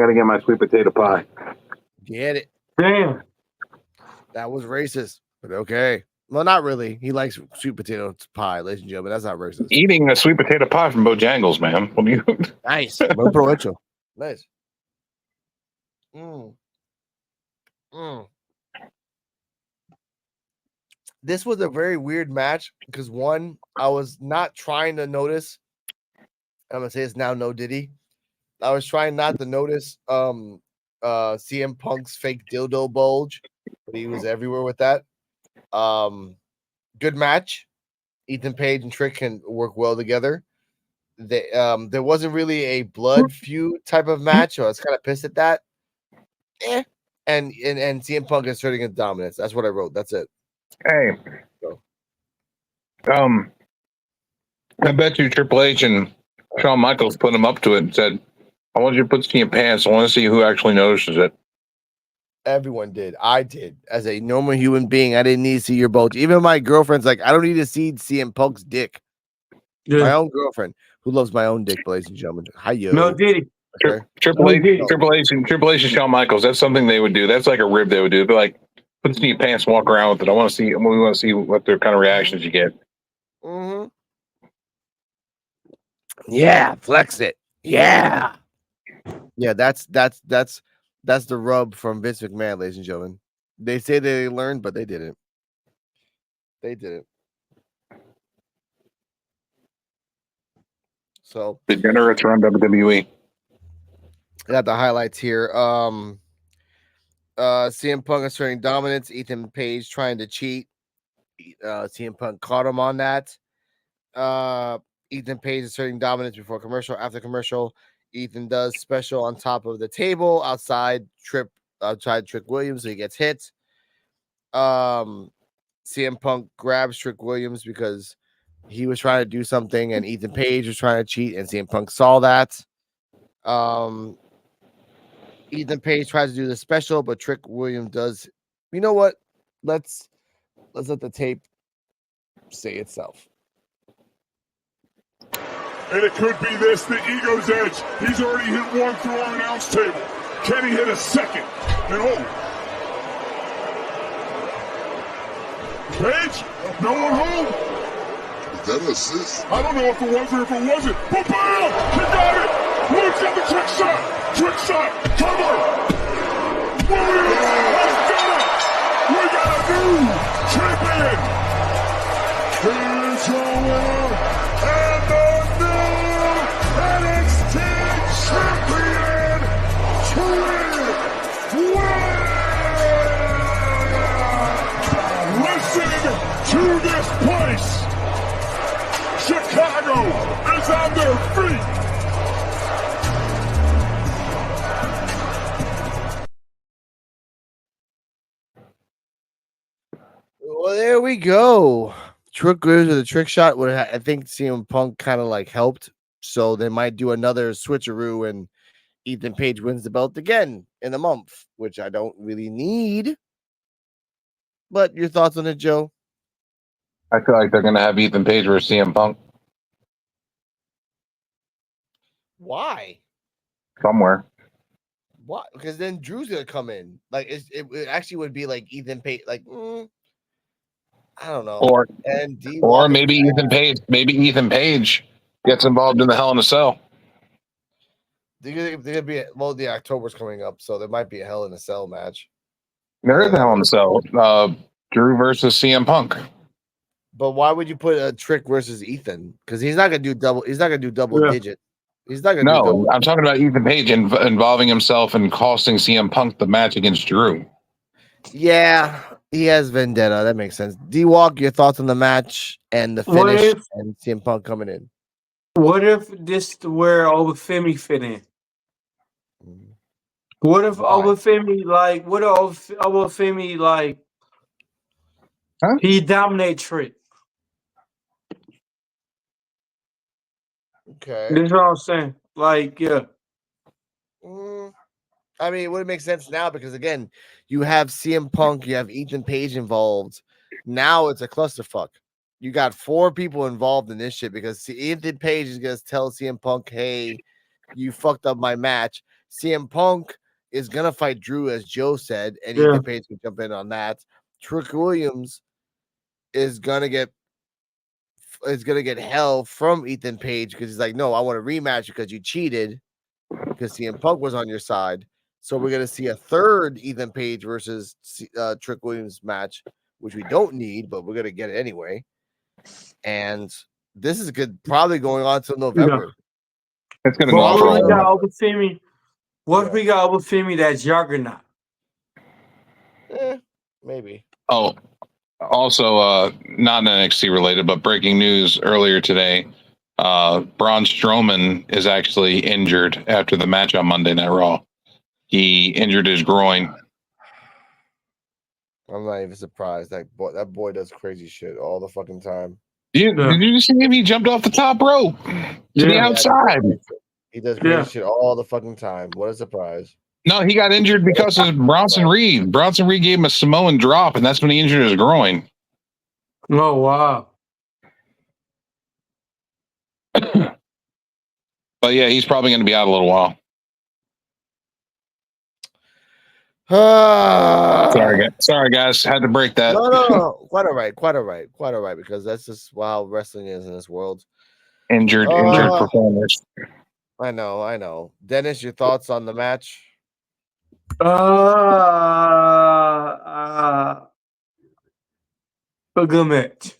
Gotta get my sweet potato pie. Get it. Damn. That was racist, but okay. Well, not really. He likes sweet potato pie, ladies and gentlemen. That's not racist. Eating a sweet potato pie from Bojangles, man. What do you? Nice. Buen provecho. Nice. Mm. Mm. This was a very weird match because one, I was not trying to notice. I'm gonna say it's now no Diddy. I was trying not to notice CM Punk's fake dildo bulge, but he was everywhere with that. Good match. Ethan Page and Trick can work well together. There wasn't really a blood feud type of match, so I was kind of pissed at that. And CM Punk asserting his dominance. That's what I wrote. That's it. Hey, I bet you Triple H and Shawn Michaels put him up to it and said, "I want you to put this in your pants. I want to see who actually notices it." Everyone did. I did. As a normal human being, I didn't need to see your bulge. Even my girlfriend's like, I don't need to see CM Punk's dick. Yeah. My own girlfriend, who loves my own dick, ladies and gentlemen. Hi, yo. No Diddy. Okay. Triple H and Shawn Michaels. That's something they would do. That's like a rib they would do. They'd be like, "Put this in your pants, walk around with it. I want to see. We want to see what their kind of reactions you get." Mm-hmm. Yeah, flex it. Yeah. Yeah, that's the rub from Vince McMahon, ladies and gentlemen. They say they learned, but they didn't. They didn't. So degenerates around WWE. I got the highlights here. CM Punk asserting dominance. Ethan Page trying to cheat. CM Punk caught him on that. Ethan Page asserting dominance before commercial. After commercial, Ethan does special on top of the table outside Trick Williams, so he gets hit. CM Punk grabs Trick Williams because he was trying to do something, and Ethan Page was trying to cheat, and CM Punk saw that. Ethan Page tries to do the special, but Trick Williams does. You know what? Let's let the tape say itself. And it could be this, the ego's edge. He's already hit one through our announce table. Can he hit a second? And Page? No one home? Is that an assist? I don't know if it was or if it wasn't. But bam! He got it! Williams got the trick shot! Trick shot! Cover! Williams has done it! We got a new champion! Here's your winner, and the new NXT champion, Trick Williams! Listen to this place! Chicago is on their feet! Well, there we go. Trick Williams with a trick shot would I think CM Punk kind of like helped, so they might do another switcheroo and Ethan Page wins the belt again in a month, which I don't really need. But your thoughts on it, Joe? I feel like they're going to have Ethan Page versus CM Punk Why? somewhere. Why? Because then Drew's gonna come in. Like it actually would be like Ethan Page. Like I don't know. Or maybe Ethan Page. Maybe Ethan Page gets involved in the Hell in a Cell. They're gonna be the October's coming up, so there might be a Hell in a Cell match. There is a Hell in a Cell. Drew versus CM Punk. But why would you put a Trick versus Ethan? Because he's not gonna do double. He's not gonna do double digit. He's not gonna. No, I'm talking about Ethan Page involving himself and costing CM Punk the match against Drew. Yeah, he has vendetta. That makes sense. D-Walk, your thoughts on the match and the finish and CM Punk coming in? What if this is where Obafemi fit in? What if Obafemi he dominate Trick? Okay. This is what I'm saying. Like, yeah. I mean, it would make sense now because again, you have CM Punk, you have Ethan Page involved. Now it's a clusterfuck. You got 4 people involved in this shit because Ethan Page is gonna tell CM Punk, "Hey, you fucked up my match." CM Punk is gonna fight Drew, as Joe said, and Yeah. Ethan Page can jump in on that. Trick Williams is gonna get hell from Ethan Page because he's like, no, I want a rematch because you cheated because CM Punk was on your side. So we're gonna see a third Ethan Page versus Trick Williams match, which we don't need, but we're gonna get it anyway. And this is probably going on till November. It's going to But go on for a what we while. got over Femi? What if we got over Femi that Juggernaut? Maybe. Oh, also, not NXT related, but breaking news earlier today. Braun Strowman is actually injured after the match on Monday Night Raw. He injured his groin. I'm not even surprised. That boy does crazy shit all the fucking time. Did you see him? He jumped off the top rope to the Yeah. outside. He does crazy Yeah. shit all the fucking time. What a surprise. No, he got injured because of Bronson Reed. Bronson Reed gave him a Samoan drop, and that's when he injured his groin. Oh wow. But yeah, he's probably going to be out a little while. Sorry, guys. Had to break that. No. Quite all right. Because that's just how wrestling is in this world. Injured performers. I know. Dennis, your thoughts on the match? A good match.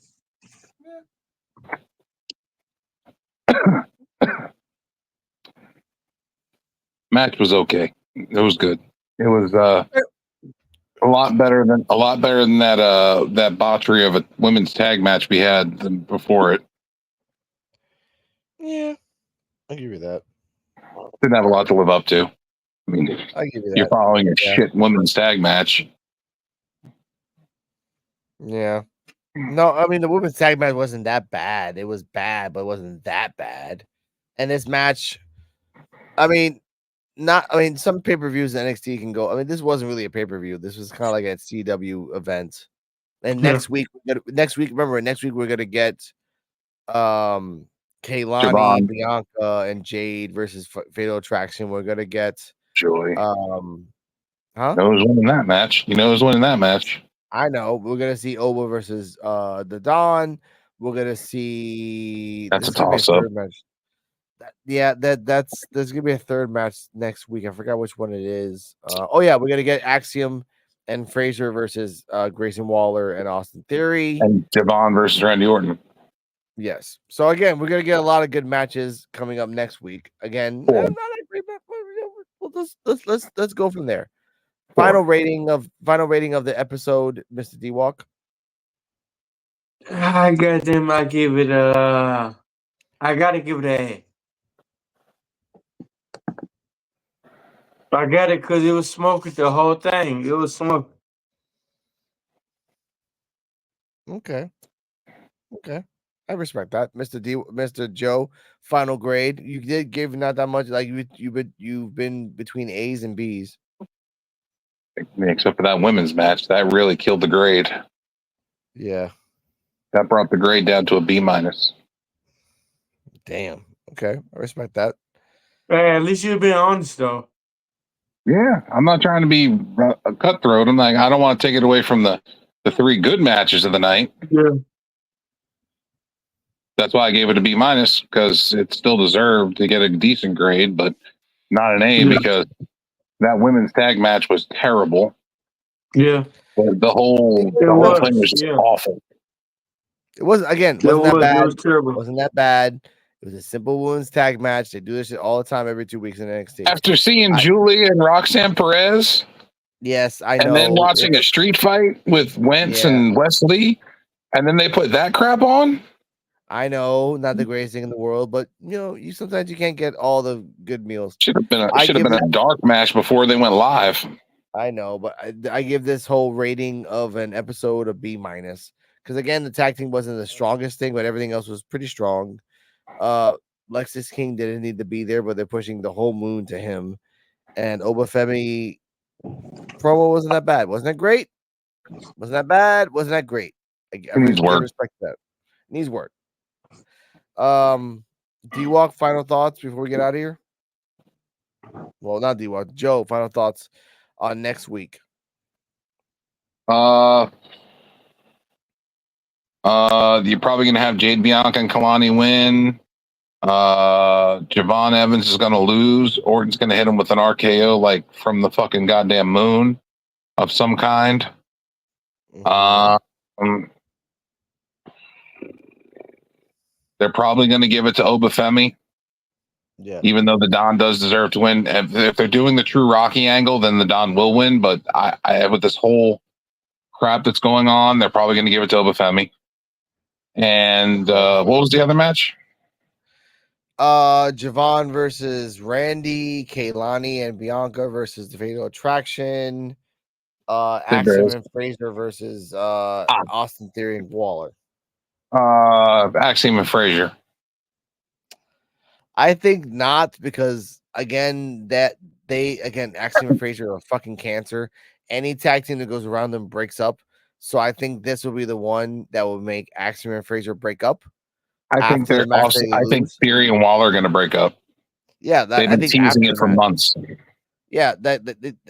Match was okay. It was good. It was a lot better than that botchery of a women's tag match we had before it. Yeah, I give you that. Didn't have a lot to live up to. I mean, I give you that. you're following a Yeah. shit women's tag match. Yeah. No, I mean the women's tag match wasn't that bad. It was bad, but it wasn't that bad. And this match, some pay-per-views in NXT can go. I mean, this wasn't really a pay-per-view. This was kind of like a CW event. And next week, remember, next week we're gonna get Kaylani, Javon. Bianca, and Jade versus Fatal Attraction. We're gonna get Joy. huh? You know who's winning that match? I know. We're gonna see Oba versus the Dawn. We're gonna see That's this a is gonna be toss-up. third match. There's gonna be a third match next week. I forgot which one it is. We're gonna get Axiom and Fraser versus Grayson Waller and Austin Theory. And Javon versus Randy Orton. Yes. So again, we're gonna get a lot of good matches coming up next week. Again, Cool. not a great match, but let's go from there. Final rating of the episode, Mr. D-Walk. I got them. I give it a. I gotta give it an A. I got it because it was smoking the whole thing. It was smoking. Okay. I respect that, Mr. Joe. Final grade. You did give not that much. Like you've been between A's and B's. Except for that women's match, that really killed the grade. Yeah. That brought the grade down to a B minus. Damn. Okay, I respect that. Hey, at least you've been honest though. Yeah, I'm not trying to be a cutthroat. I'm like, I don't want to take it away from the three good matches of the night. Yeah. That's why I gave it a B minus, because it still deserved to get a decent grade, but not an A, because that women's tag match was terrible. Yeah. The whole thing was just awful. It wasn't that bad. It was terrible. It wasn't that bad. It was a simple women's tag match. They do this shit all the time, every 2 weeks in NXT. After seeing Julia and Roxanne Perez, yes, I know. And then watching a street fight with Wentz and Wesley, and then they put that crap on. I know, not the greatest thing in the world, but you sometimes you can't get all the good meals. Should have been a dark match before they went live. I know, but I give this whole rating of an episode a B minus, because again, the tag team wasn't the strongest thing, but everything else was pretty strong. Lexis King didn't need to be there, but they're pushing the whole moon to him. And Obafemi promo wasn't that bad. Wasn't that great? Wasn't that bad? Wasn't that great? I needs work. Respect that. Needs work. D-Walk, final thoughts before we get out of here? Well, not D-Walk. Joe, final thoughts on next week. You're probably gonna have Jade Bianca and Kalani win. Javon Evans is gonna lose. Orton's gonna hit him with an RKO like from the fucking goddamn moon of some kind. Mhm. They're probably gonna give it to Obafemi, Yeah. even though the Don does deserve to win. If they're doing the true Rocky angle, then the Don will win. But I with this whole crap that's going on, they're probably gonna give it to Obafemi. And what was the other match? Javon versus Randy, Kaylani and Bianca versus the Fatal Attraction. Axiom and Fraser versus Austin Theory and Waller. Axiom and Frazier. I think not, because again, Axiom and Fraser are fucking cancer. Any tag team that goes around them breaks up. So I think this will be the one that will make Axiom and Fraser break up. I think after the they're match also. they I think lose. Theory and Waller are going to break up. Yeah, They've I been think teasing after it for the match. months. Yeah,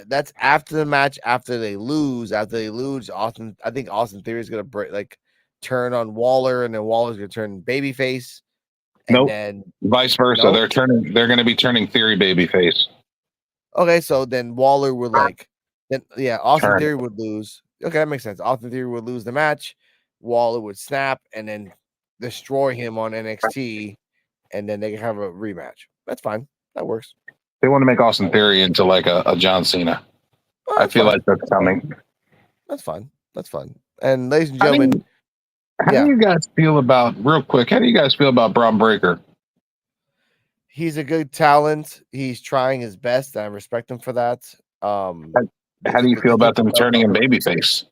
that's after the match. After they lose, I think Austin Theory is gonna turn on Waller, and then Waller's gonna turn babyface, and Nope. then Vice versa. Nope. They're going to be turning Theory babyface. okay, so then Waller would Austin Turn. Theory would lose. Okay, that makes sense. Austin Theory would lose the match, Waller would snap, and then destroy him on NXT, and then they can have a rematch. That's fine. That works. They want to make Austin Theory into like a John Cena. Oh, I feel like that's coming. That's fun. That's fun. And ladies and gentlemen, How do you guys feel about, real quick, how do you guys feel about Braun Breaker? he's a good talent. He's trying his best. And I respect him for that. How do you feel about them turning him babyface?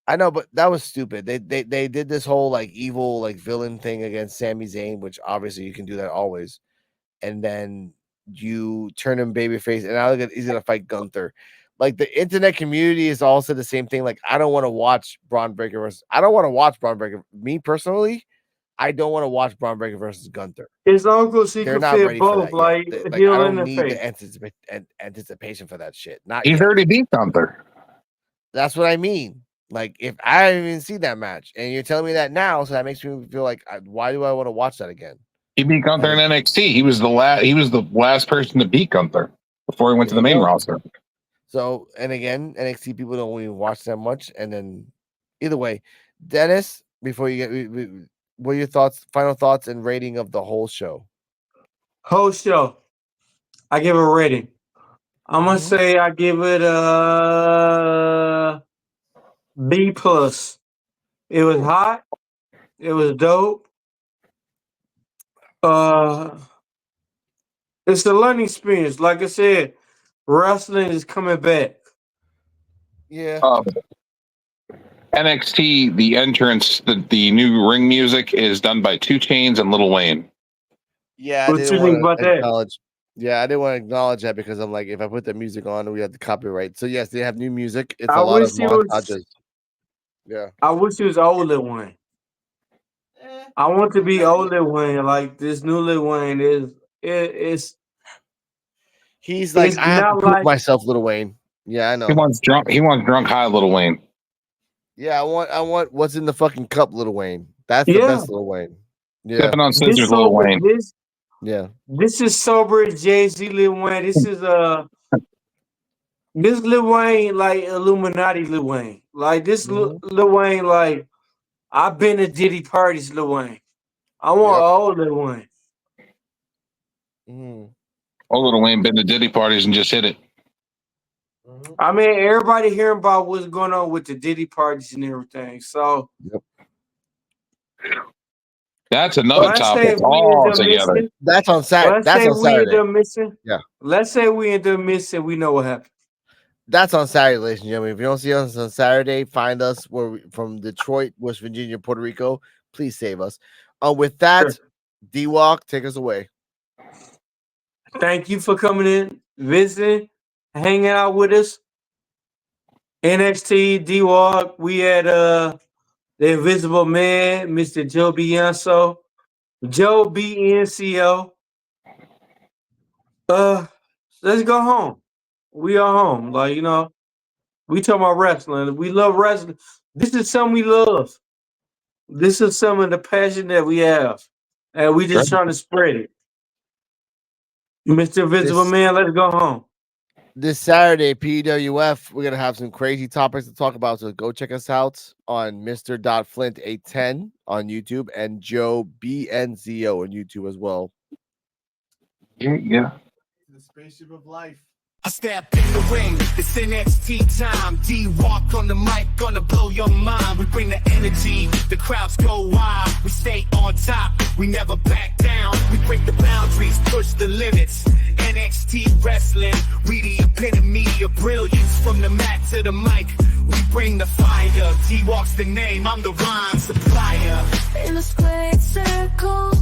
I know, but that was stupid. They did this whole evil villain thing against Sami Zayn, which obviously you can do that always. And then you turn him babyface, and now he's gonna fight Gunther. Like, the internet community is also the same thing. Like, I don't want to watch Braun Breaker versus. I don't want to watch Braun Breaker. Me personally, I don't want to watch Braun Breaker versus Gunther. As long as he They're can not fit ready for both, that like yet. I heel in don't the need face. the anticipation for that shit. Not He's yet. already beat Gunther. That's what I mean. Like, if I haven't even seen that match, and you're telling me that now, so that makes me feel like, why do I want to watch that again? He beat Gunther in NXT. He was the last person to beat Gunther before he went to the main roster. So, and again, NXT people don't even watch that much. And then, either way, Dennis, before you get, what are your final thoughts and rating of the whole show? Whole show, I give a rating. I'm gonna say I give it a B plus. It was hot. It was dope. It's a learning experience. Like I said, wrestling is coming back. Yeah. NXT, the entrance, the new ring music is done by 2 Chainz and Lil Wayne. Yeah, What you think about that? Yeah, I didn't want to acknowledge that, because I'm like, if I put the music on, we have the copyright. So yes, they have new music. It's I a lot of wish it was- montages. Yeah. I wish it was old Lil Wayne. I want to be old Lil Wayne. Like, this new Lil Wayne it's He's like, it's I have to not prove like- myself, Lil Wayne. Yeah, I know. He wants drunk high Lil Wayne. Yeah, I want what's in the fucking cup, Lil Wayne. That's the Yeah. best Lil Wayne. Yeah. Stepping on this scissors, Lil sober, Wayne. this is sober Jay-Z Lil Wayne. This is this Lil Wayne, like Illuminati Lil Wayne. Like, this Lil Wayne, like, I've been to Diddy parties, Lil Wayne. I want old Lil Wayne. Old Lil Wayne been to Diddy parties and just hit it. I mean, everybody hearing about what's going on with the Diddy parties and everything. So That's another let's say topic if we end all up together. missing, That's on Saturday. let's That's say on we end Saturday. up missing. Yeah. Let's say we end up missing. We know what happened. That's on Saturday, ladies and gentlemen. If you don't see us on Saturday, find us from Detroit, West Virginia, Puerto Rico. Please save us. With that, Sure. D-Walk, take us away. Thank you for coming in, visiting, hanging out with us. NXT D-Walk. We had the Invisible Man, Mr. Joe Bianco, Joe BNCO. Let's go home. We are home. Like, you know, we talking about wrestling. We love wrestling. This is something we love. This is some of the passion that we have. And we just Right. trying to spread it. Mr. Invisible This- Man, let's go home. This Saturday, PWF, we're gonna have some crazy topics to talk about. So go check us out on Mr. Flint 810 on YouTube and Joe BNZO on YouTube as well. Yeah. The spaceship of life. I step in the ring, it's NXT time. D-Walk on the mic, gonna blow your mind. We bring the energy, the crowds go wild. We stay on top, we never back down. We break the boundaries, push the limits. NXT wrestling, we the epitome of brilliance. From the mat to the mic, we bring the fire. D-Walk's the name, I'm the rhyme supplier. In a squared circle,